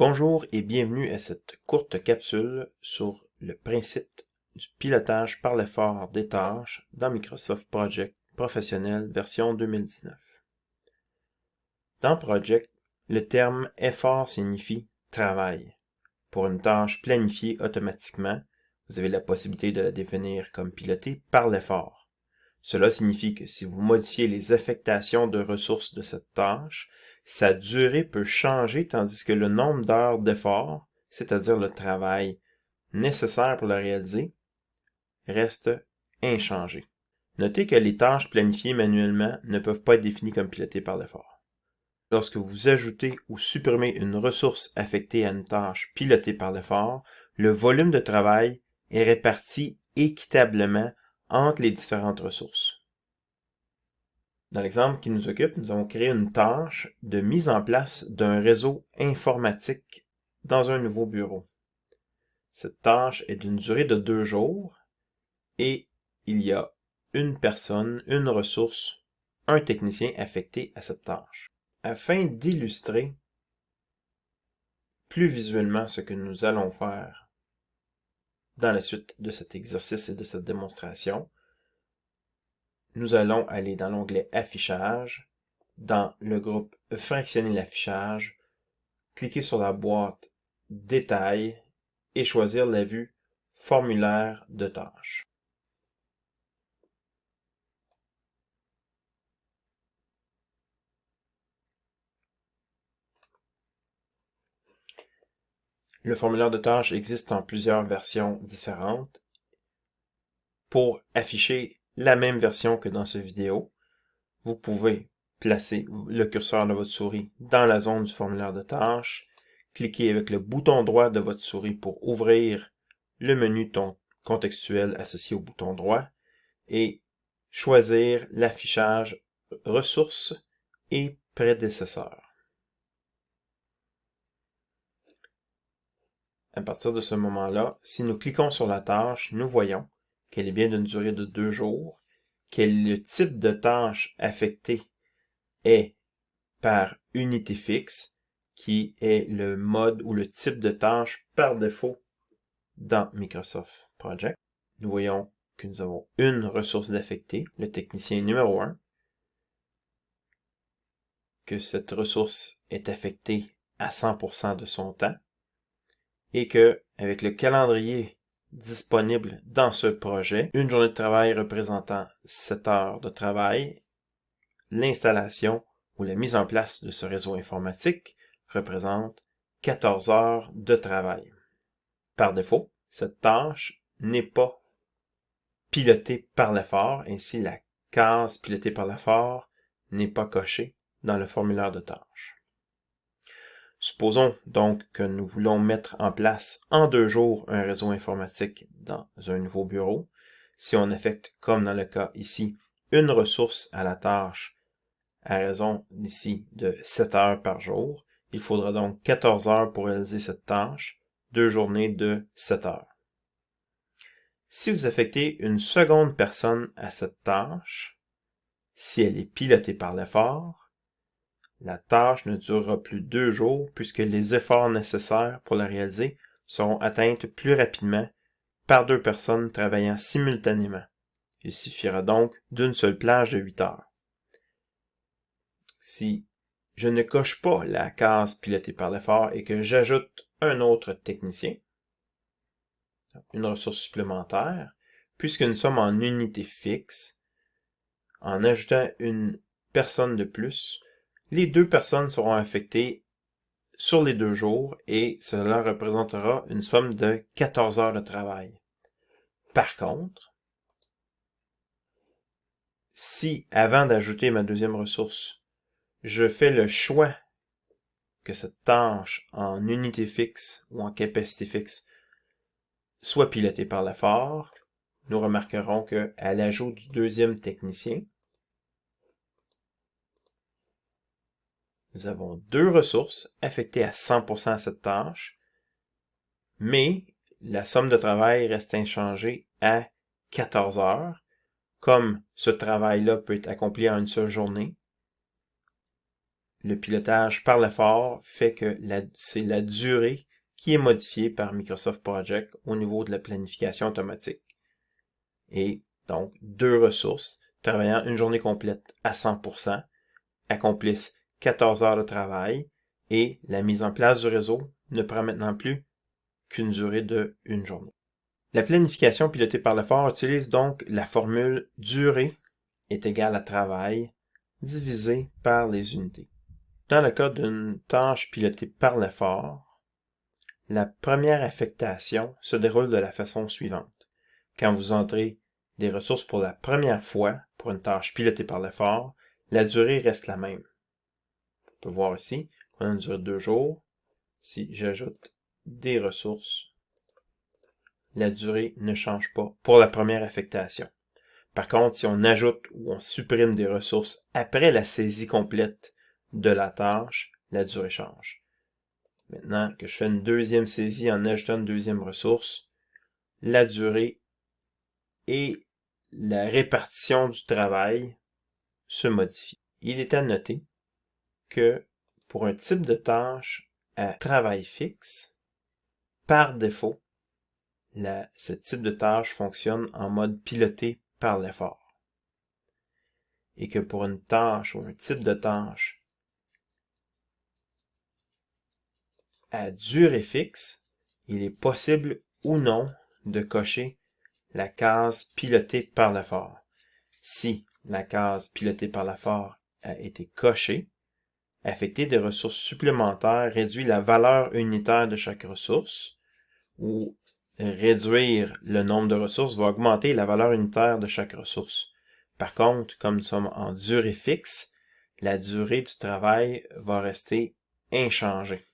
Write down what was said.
Bonjour et bienvenue à cette courte capsule sur le principe du pilotage par l'effort des tâches dans Microsoft Project Professionnel version 2019. Dans Project, le terme effort signifie travail. Pour une tâche planifiée automatiquement, vous avez la possibilité de la définir comme pilotée par l'effort. Cela signifie que si vous modifiez les affectations de ressources de cette tâche, sa durée peut changer tandis que le nombre d'heures d'effort, c'est-à-dire le travail nécessaire pour la réaliser, reste inchangé. Notez que les tâches planifiées manuellement ne peuvent pas être définies comme pilotées par l'effort. Lorsque vous ajoutez ou supprimez une ressource affectée à une tâche pilotée par l'effort, le volume de travail est réparti équitablement entre les différentes ressources. Dans l'exemple qui nous occupe, nous avons créé une tâche de mise en place d'un réseau informatique dans un nouveau bureau. Cette tâche est d'une durée de 2 jours et il y a une personne, une ressource, un technicien affecté à cette tâche. Afin d'illustrer plus visuellement ce que nous allons faire dans la suite de cet exercice et de cette démonstration, nous allons aller dans l'onglet Affichage, dans le groupe Fractionner l'affichage, cliquer sur la boîte Détails et choisir la vue Formulaire de tâches. Le formulaire de tâches existe en plusieurs versions différentes. Pour afficher la même version que dans cette vidéo, vous pouvez placer le curseur de votre souris dans la zone du formulaire de tâches, cliquez avec le bouton droit de votre souris pour ouvrir le menu contextuel associé au bouton droit et choisir l'affichage ressources et prédécesseurs. À partir de ce moment-là, si nous cliquons sur la tâche, nous voyons qu'elle est bien d'une durée de 2 jours, quel le type de tâche affectée est par unité fixe, qui est le mode ou le type de tâche par défaut dans Microsoft Project. Nous voyons que nous avons une ressource d'affecté, le technicien numéro 1, que cette ressource est affectée à 100% de son temps, et que, avec le calendrier disponible dans ce projet, une journée de travail représentant 7 heures de travail, l'installation ou la mise en place de ce réseau informatique représente 14 heures de travail. Par défaut, cette tâche n'est pas pilotée par l'effort, ainsi la case pilotée par l'effort n'est pas cochée dans le formulaire de tâches. Supposons donc que nous voulons mettre en place en 2 jours un réseau informatique dans un nouveau bureau. Si on affecte, comme dans le cas ici, une ressource à la tâche à raison ici de 7 heures par jour, il faudra donc 14 heures pour réaliser cette tâche, 2 journées de 7 heures. Si vous affectez une seconde personne à cette tâche, si elle est pilotée par l'effort, la tâche ne durera plus 2 jours puisque les efforts nécessaires pour la réaliser seront atteints plus rapidement par 2 personnes travaillant simultanément. Il suffira donc d'une seule plage de 8 heures. Si je ne coche pas la case pilotée par l'effort et que j'ajoute un autre technicien, une ressource supplémentaire, puisque nous sommes en unité fixe, en ajoutant une personne de plus, les 2 personnes seront affectées sur les 2 jours et cela représentera une somme de 14 heures de travail. Par contre, si avant d'ajouter ma deuxième ressource, je fais le choix que cette tâche en unité fixe ou en capacité fixe soit pilotée par l'effort, nous remarquerons qu'à l'ajout du deuxième technicien, nous avons 2 ressources affectées à 100% à cette tâche, mais la somme de travail reste inchangée à 14 heures. Comme ce travail-là peut être accompli en une seule journée, le pilotage par l'effort fait que c'est la durée qui est modifiée par Microsoft Project au niveau de la planification automatique. Et donc, 2 ressources travaillant une journée complète à 100% accomplissent 14 heures de travail et la mise en place du réseau ne prend maintenant plus qu'une durée de une journée. La planification pilotée par l'effort utilise donc la formule durée est égale à travail divisé par les unités. Dans le cas d'une tâche pilotée par l'effort, la première affectation se déroule de la façon suivante. Quand vous entrez des ressources pour la première fois pour une tâche pilotée par l'effort, la durée reste la même. On peut voir ici qu'on a une durée de 2 jours. Si j'ajoute des ressources, la durée ne change pas pour la première affectation. Par contre, si on ajoute ou on supprime des ressources après la saisie complète de la tâche, la durée change. Maintenant que je fais une deuxième saisie en ajoutant une deuxième ressource, la durée et la répartition du travail se modifient. Il est à noter que pour un type de tâche à travail fixe, par défaut, ce type de tâche fonctionne en mode piloté par l'effort. Et que pour une tâche ou un type de tâche à durée fixe, il est possible ou non de cocher la case pilotée par l'effort. Si la case pilotée par l'effort a été cochée, affecter des ressources supplémentaires réduit la valeur unitaire de chaque ressource, ou réduire le nombre de ressources va augmenter la valeur unitaire de chaque ressource. Par contre, comme nous sommes en durée fixe, la durée du travail va rester inchangée.